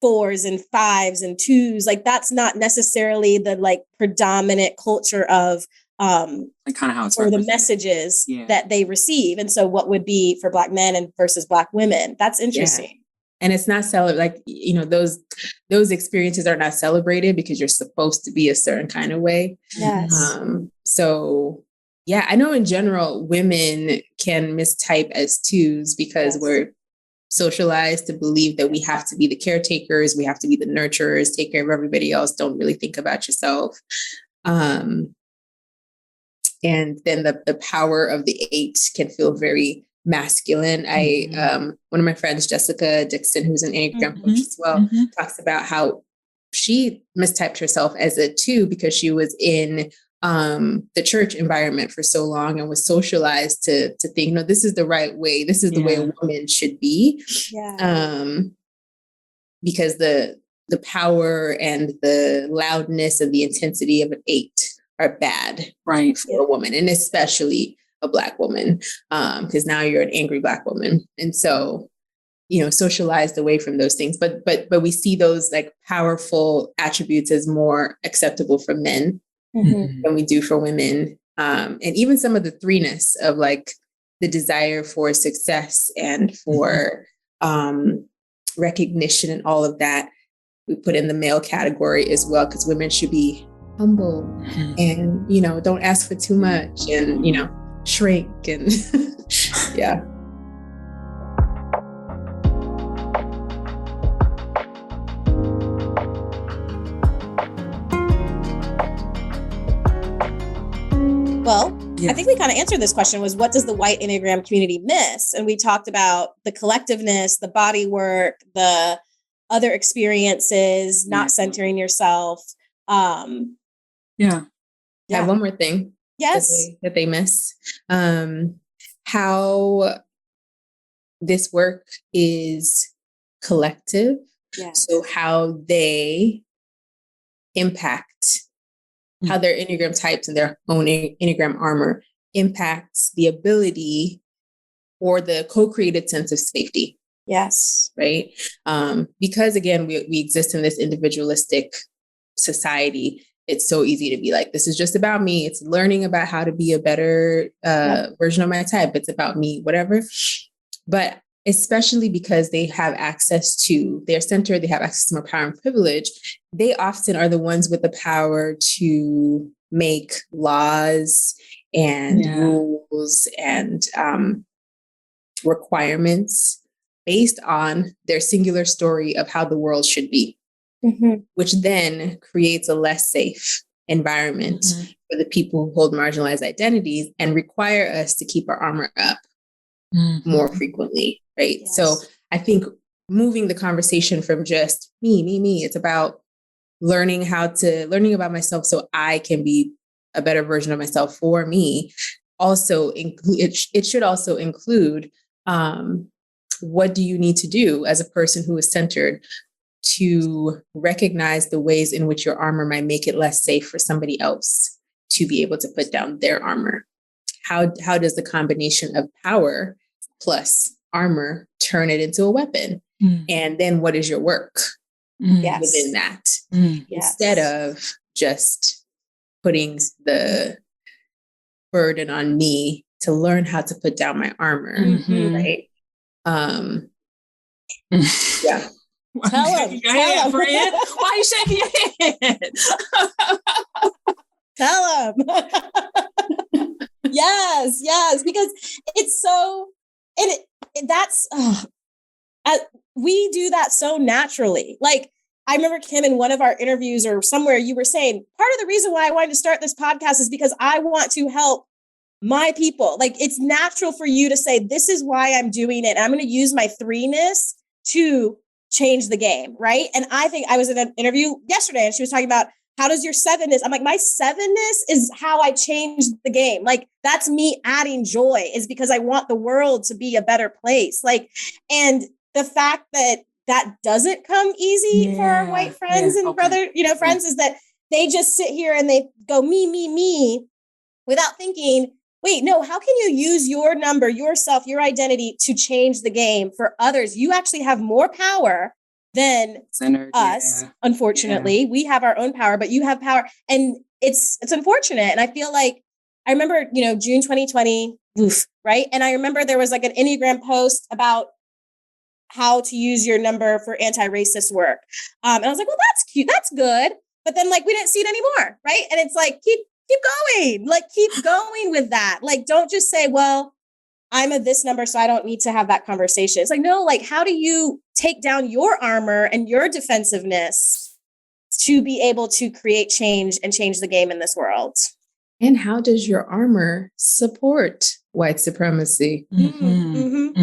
Speaker 3: 4s and 5s and 2s, like that's not necessarily the like predominant culture of
Speaker 2: like kind of how it's
Speaker 3: or the messages that they receive. And so what would be for Black men and versus Black women? That's interesting.
Speaker 1: And it's not those experiences are not celebrated because you're supposed to be a certain kind of way. So yeah, I know in general, women can mistype as 2s because we're socialized to believe that we have to be the caretakers, we have to be the nurturers, take care of everybody else, don't really think about yourself. And then the power of the 8 can feel very masculine. One of my friends, Jessica Dixon, who's an Enneagram coach as well, talks about how she mistyped herself as a 2 because she was in the church environment for so long and was socialized to think, no, this is the right way. This is the way a woman should be. Because the power and the loudness and the intensity of an 8 are bad for a woman, and especially a Black woman, because now you're an angry Black woman. And so, socialized away from those things. But we see those like powerful attributes as more acceptable for men than we do for women. And even some of the threeness of like the desire for success and for recognition and all of that, we put in the male category as well, because women should be humble and, don't ask for too much and, shrink and yeah.
Speaker 3: Well, I think we kind of answered this question, was what does the white Enneagram community miss? And we talked about the collectiveness, the body work, the other experiences, not centering yourself.
Speaker 1: I have one more thing.
Speaker 3: Yes.
Speaker 1: That they miss. How this work is collective.
Speaker 3: Yes.
Speaker 1: So how they impact, how their Enneagram types and their own Enneagram armor impacts the ability or the co-created sense of safety.
Speaker 3: Yes.
Speaker 1: Right. Because again, we exist in this individualistic society. It's so easy to be like, this is just about me. It's learning about how to be a better version of my type. It's about me, whatever. But especially because they have access to their center, they have access to more power and privilege. They often are the ones with the power to make laws and rules and requirements based on their singular story of how the world should be, which then creates a less safe environment for the people who hold marginalized identities and require us to keep our armor up more frequently, right?
Speaker 3: Yes.
Speaker 1: So I think moving the conversation from just me, it's about learning about myself so I can be a better version of myself for me. Also, it should also include what do you need to do as a person who is centered to recognize the ways in which your armor might make it less safe for somebody else to be able to put down their armor. How does the combination of power plus armor turn it into a weapon? And then what is your work within that? Instead of just putting the burden on me to learn how to put down my armor, right? Yeah.
Speaker 3: Tell him.
Speaker 2: Friend. Why are you shaking your head?
Speaker 3: Tell him. Yes, because it's so, we do that so naturally. Like, I remember, Kim, in one of our interviews or somewhere, you were saying, part of the reason why I wanted to start this podcast is because I want to help my people. Like, it's natural for you to say, this is why I'm doing it. I'm going to use my threeness to change the game, right? And I think I was in an interview yesterday and she was talking about, how does your sevenness? I'm like, my sevenness is how I changed the game. Like, that's me adding joy, is because I want the world to be a better place. Like, and the fact that that doesn't come easy for our white friends and brother, friends, is that they just sit here and they go, me, without thinking, wait, no, how can you use your number, yourself, your identity to change the game for others? You actually have more power than us. Unfortunately, we have our own power, but you have power, and it's unfortunate. And I feel like, I remember, June 2020, right? And I remember there was like an Enneagram post about how to use your number for anti-racist work. And I was like, well, that's cute. That's good. But then, like, we didn't see it anymore. Right. And it's like, keep going, like, keep going with that. Like, don't just say, well, I'm a this number, so I don't need to have that conversation. It's like, no, like, how do you take down your armor and your defensiveness to be able to create change and change the game in this world?
Speaker 1: And how does your armor support white supremacy? One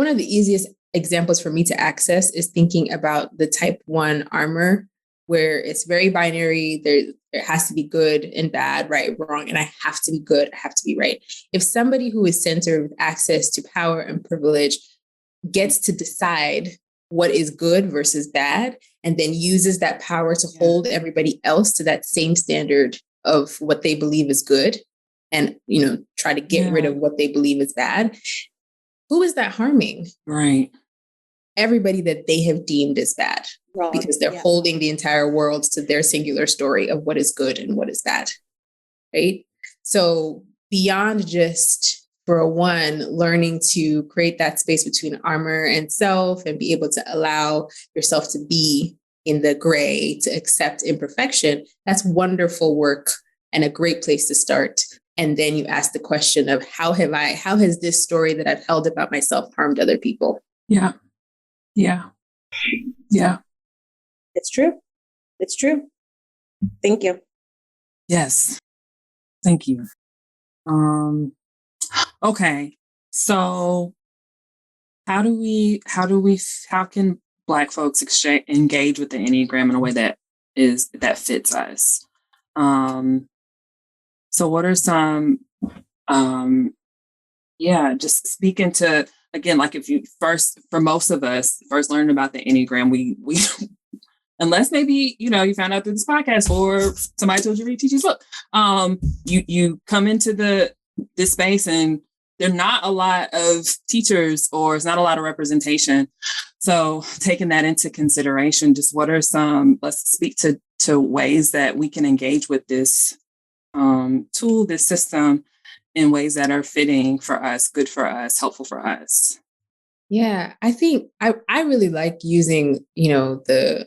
Speaker 1: of the easiest examples for me to access is thinking about the type 1 armor, where it's very binary. There has to be good and bad, right, wrong, and I have to be good, I have to be right. If somebody who is centered with access to power and privilege gets to decide what is good versus bad, and then uses that power to hold everybody else to that same standard of what they believe is good, and try to get rid of what they believe is bad, who is that harming?
Speaker 2: Right.
Speaker 1: Everybody that they have deemed as bad,
Speaker 3: Wrong.
Speaker 1: because they're holding the entire world to their singular story of what is good and what is bad. Right. So beyond just, for one, learning to create that space between armor and self and be able to allow yourself to be in the gray, to accept imperfection, that's wonderful work and a great place to start. And then you ask the question of how has this story that I've held about myself harmed other people?
Speaker 2: Yeah. Yeah. Yeah.
Speaker 3: It's true. It's true. Thank you.
Speaker 2: Yes. Thank you. Okay. So how can Black folks engage with the Enneagram in a way that fits us? So what are some, just speaking to, again, like if you for most of us, first learning about the Enneagram, we unless maybe, you found out through this podcast or somebody told you to read Chichi's book, you come into this space and there are not a lot of teachers or it's not a lot of representation. So taking that into consideration, just what are let's speak to ways that we can engage with this tool, this system in ways that are fitting for us, good for us, helpful for us.
Speaker 1: Yeah, I think I really like using, the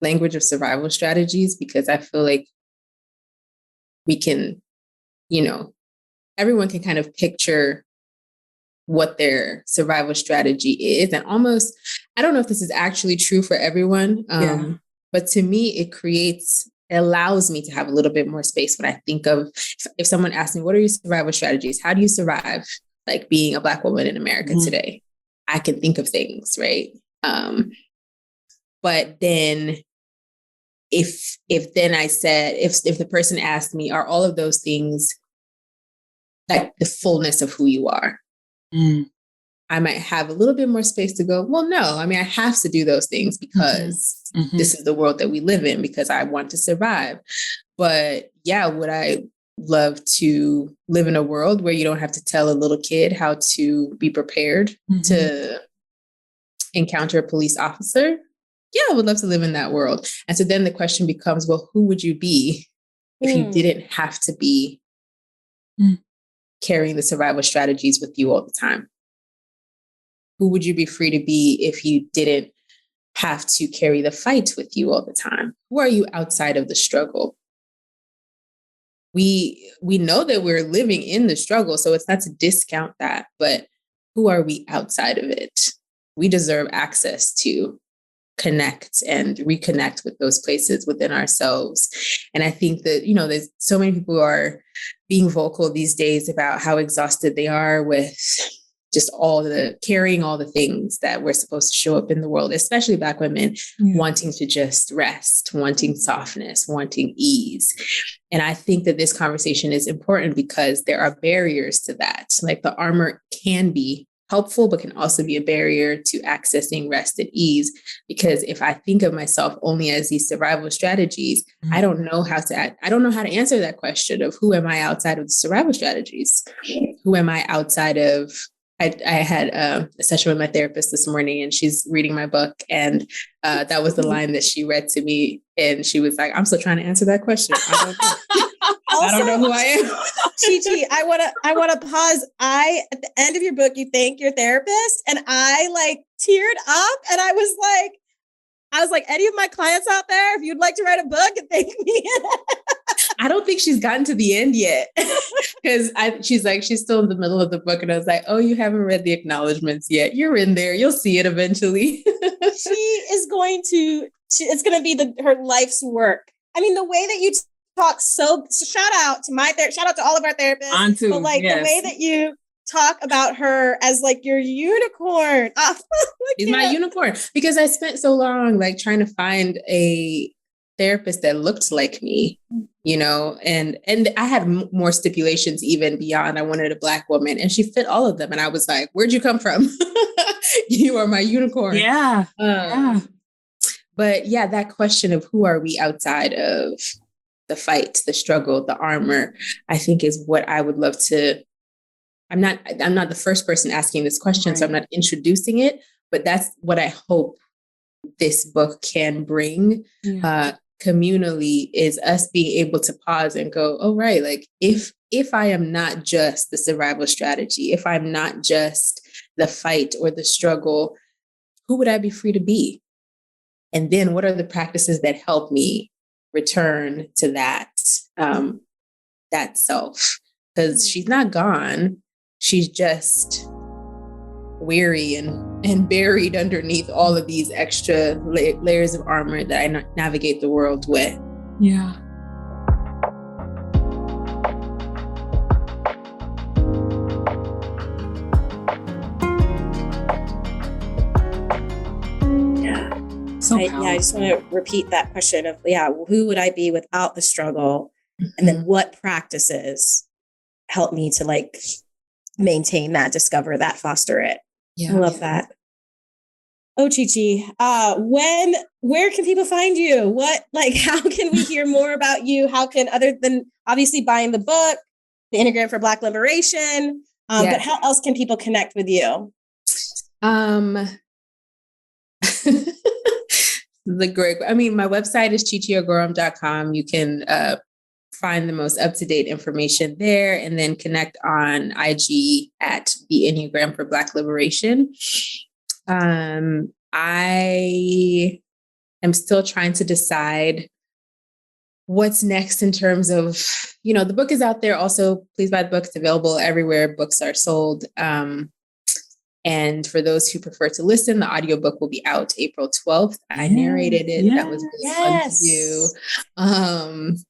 Speaker 1: language of survival strategies, because I feel like we can, everyone can kind of picture what their survival strategy is. And almost, I don't know if this is actually true for everyone, but to me, it allows me to have a little bit more space when I think of, if someone asks me, what are your survival strategies? How do you survive like being a Black woman in America today? I can think of things, right? But then if the person asked me, are all of those things like the fullness of who you are? I might have a little bit more space to go, well, no, I mean, I have to do those things because this is the world that we live in, because I want to survive. But yeah, would I love to live in a world where you don't have to tell a little kid how to be prepared to encounter a police officer? Yeah, I would love to live in that world. And so then the question becomes, well, who would you be if you didn't have to be carrying the survival strategies with you all the time? Who would you be free to be if you didn't have to carry the fight with you all the time? Who are you outside of the struggle? We know that we're living in the struggle, so it's not to discount that, but who are we outside of it? We deserve access to connect and reconnect with those places within ourselves. And I think that, there's so many people who are being vocal these days about how exhausted they are with just carrying all the things that we're supposed to show up in the world, especially Black women wanting to just rest, wanting softness, wanting ease. And I think that this conversation is important because there are barriers to that. Like the armor can be helpful, but can also be a barrier to accessing rest and ease. Because if I think of myself only as these survival strategies, I don't know how to answer that question of who am I outside of the survival strategies? Who am I outside of? I had a session with my therapist this morning, and she's reading my book. And that was the line that she read to me. And she was like, I'm still trying to answer that question. I don't know. I don't know who I am.
Speaker 3: Chichi, I wanna pause. At the end of your book, you thank your therapist, and I teared up, and I was like, any of my clients out there, if you'd like to write a book and thank me.
Speaker 1: I don't think she's gotten to the end yet, because she's still in the middle of the book. And I was like, oh, you haven't read the acknowledgments yet. You're in there. You'll see it eventually.
Speaker 3: It's going to be her life's work. I mean, the way that you talk, so shout out to all of our therapists, but the way that you talk about her as your unicorn.
Speaker 1: She's my unicorn, because I spent so long trying to find a therapist that looked like me, and I had more stipulations even beyond. I wanted a Black woman, and she fit all of them. And I was like, where'd you come from? You are my unicorn.
Speaker 2: Yeah.
Speaker 1: But yeah, that question of who are we outside of the fight, the struggle, the armor, I think is what I would love to I'm not the first person asking this question, so I'm not introducing it, but that's what I hope this book can bring communally, is us being able to pause and go, oh, right, like if I am not just the survival strategy, if I'm not just the fight or the struggle, who would I be free to be? And then what are the practices that help me return to that, that self? Because she's not gone. She's just weary and buried underneath all of these extra layers of armor that I navigate the world with.
Speaker 2: Yeah. So
Speaker 3: I just want to repeat that question of, who would I be without the struggle? And then what practices help me to like maintain that, discover that, foster it? I love that. Oh, Chichi, where can people find you? How can we hear more about you? How can, other than obviously buying the book, the Enneagram for Black Liberation, but how else can people connect with you?
Speaker 1: My website is chichiagorom.com. You can find the most up-to-date information there, and then connect on IG at the Enneagram for Black Liberation. I am still trying to decide what's next in terms of, the book is out there. Also, please buy the book. It's available everywhere books are sold. And for those who prefer to listen, the audiobook will be out April 12th. I narrated it.
Speaker 2: Yes.
Speaker 1: That was really fun to do.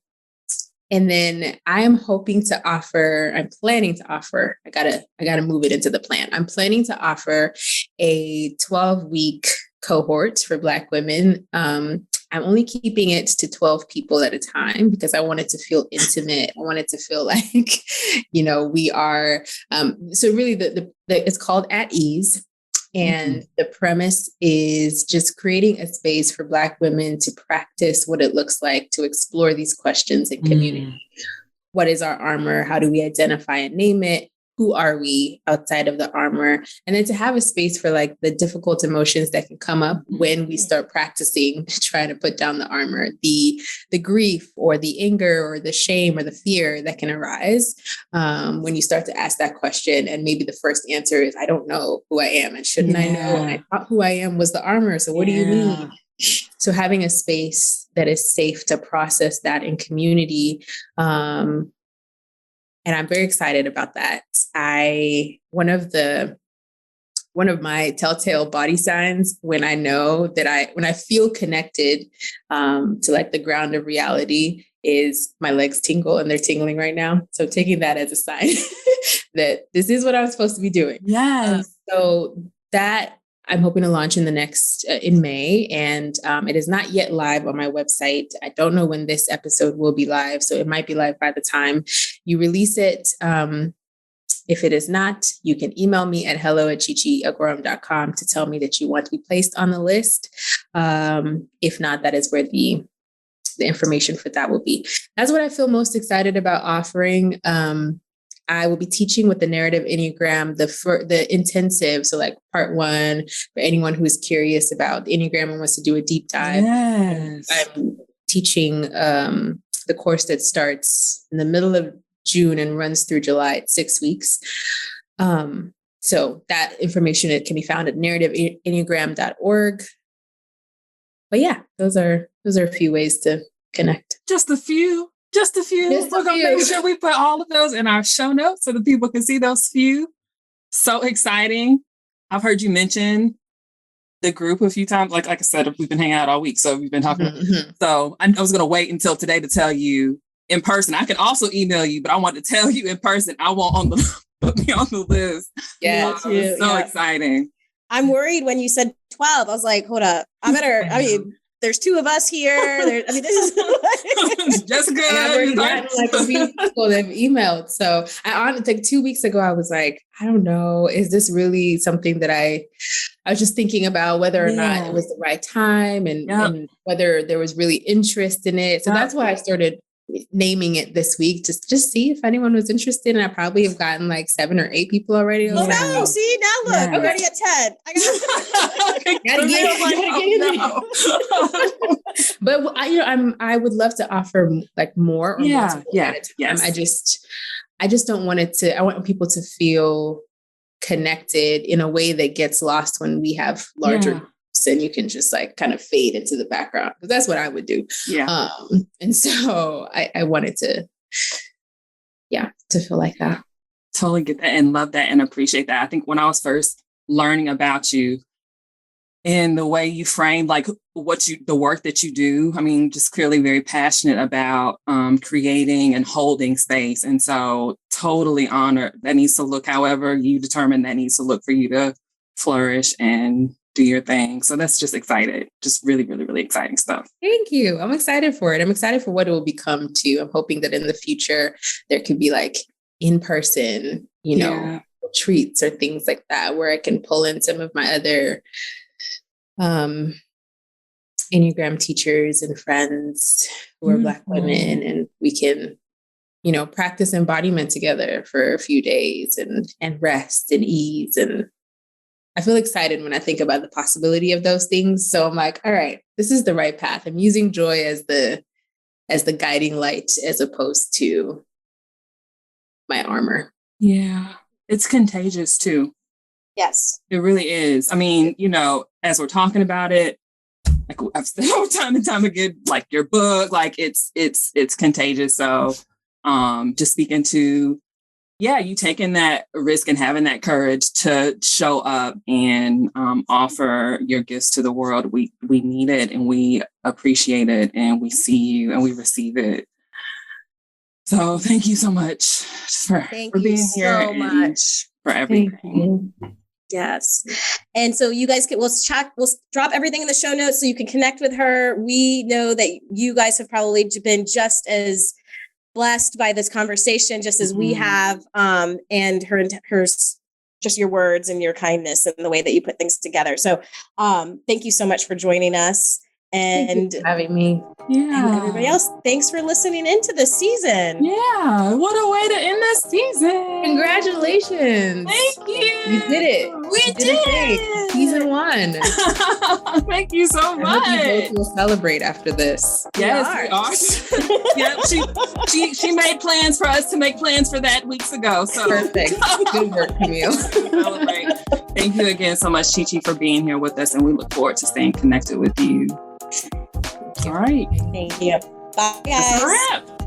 Speaker 1: And then I'm planning to offer, I gotta move it into the plan. I'm planning to offer a 12-week cohort for Black women. I'm only keeping it to 12 people at a time because I want it to feel intimate. I want it to feel like, we are, so really it's called At Ease. And the premise is just creating a space for Black women to practice what it looks like to explore these questions in community. What is our armor? How do we identify and name it? Who are we outside of the armor? And then to have a space for like the difficult emotions that can come up when we start practicing trying to put down the armor, the grief or the anger or the shame or the fear that can arise when you start to ask that question. And maybe the first answer is, I don't know who I am, and shouldn't I know? And I thought who I am was the armor. So what do you mean? So having a space that is safe to process that in community, and I'm very excited about that. One of my telltale body signs when I know that when I feel connected to like the ground of reality is my legs tingle, and they're tingling right now. So taking that as a sign that this is what I'm supposed to be doing.
Speaker 2: Yes.
Speaker 1: So that I'm hoping to launch in May, and it is not yet live on my website. I don't know when this episode will be live, so it might be live by the time you release it. If it is not, you can email me at hello@chichiagorom.com to tell me that you want to be placed on the list. If not, that is where the information for that will be. That's what I feel most excited about offering. I will be teaching with the narrative Enneagram, the intensive. So like part 1 for anyone who is curious about the Enneagram and wants to do a deep dive.
Speaker 2: Yes.
Speaker 1: I'm teaching the course that starts in the middle of June and runs through July at 6 weeks. So that information, it can be found at narrativeenneagram.org. But yeah, those are a few ways to connect.
Speaker 2: Just a few. We're going to make sure we put all of those in our show notes so that people can see those few. So exciting. I've heard you mention the group a few times. Like I said, we've been hanging out all week, so we've been talking. Mm-hmm. So I was going to wait until today to tell you in person. I can also email you, but I want to tell you in person. I want put me on the list.
Speaker 1: Yeah,
Speaker 2: exciting.
Speaker 3: I'm worried when you said 12. I was like, hold up. There's 2 of us here. This is
Speaker 2: Jessica.
Speaker 1: I've already gotten like a few people that have emailed. So like 2 weeks ago, I was like, I don't know, is this really something that I was just thinking about whether or not it was the right time and whether there was really interest in it. So that's why I started naming it this week, just see if anyone was interested. And I probably have gotten like 7 or 8 people already.
Speaker 3: Oh no! See, now look, I'm already at 10.
Speaker 1: But I would love to offer like more or multiple at a time.
Speaker 2: Yes.
Speaker 1: I just don't want I want people to feel connected in a way that gets lost when we have larger groups and you can just like kind of fade into the background, because that's what I would do.
Speaker 2: Yeah.
Speaker 1: And so I wanted to feel like that.
Speaker 2: Totally get that and love that and appreciate that. I think when I was first learning about you and the way you frame like the work that you do, I mean, just clearly very passionate about creating and holding space. And so totally honored. That needs to look however you determine that needs to look for you to flourish and do your thing. So that's just excited. Just really, really, really exciting stuff.
Speaker 1: Thank you. I'm excited for it. I'm excited for what it will become too. I'm hoping that in the future there could be like in-person, retreats or things like that, where I can pull in some of my other Enneagram teachers and friends who are Black women, and we can, practice embodiment together for a few days and rest and ease. And I feel excited when I think about the possibility of those things. So I'm like, all right, this is the right path. I'm using joy as the guiding light as opposed to my armor.
Speaker 2: Yeah. It's contagious too.
Speaker 3: Yes.
Speaker 2: It really is. I mean, as we're talking about it, like I've said time and time again, like your book, like it's contagious. So just speaking to, you taking that risk and having that courage to show up and offer your gifts to the world. We need it and we appreciate it and we see you and we receive it. So thank you so much for being here.
Speaker 3: So much
Speaker 2: for everything.
Speaker 3: Yes. And so you guys we'll drop everything in the show notes so you can connect with her. We know that you guys have probably been just as blessed by this conversation, just as we have, and her just your words and your kindness and the way that you put things together. So thank you so much for joining us. And
Speaker 1: having me.
Speaker 3: Yeah. And everybody else, thanks for listening into this season.
Speaker 2: Yeah. What a way to end this season.
Speaker 1: Congratulations.
Speaker 2: Thank you.
Speaker 1: You did it.
Speaker 2: We did it.
Speaker 1: Season 1.
Speaker 2: Thank you so much.
Speaker 1: I hope you both will celebrate after this.
Speaker 2: Yes, we are. Yeah, she made plans for us to make plans for that weeks ago. So
Speaker 1: perfect. Good work, Camille.
Speaker 2: Celebrate. Thank you again so much, Chichi, for being here with us, and we look forward to staying connected with you. All right.
Speaker 3: Thank you. Bye, guys.
Speaker 2: That's a wrap.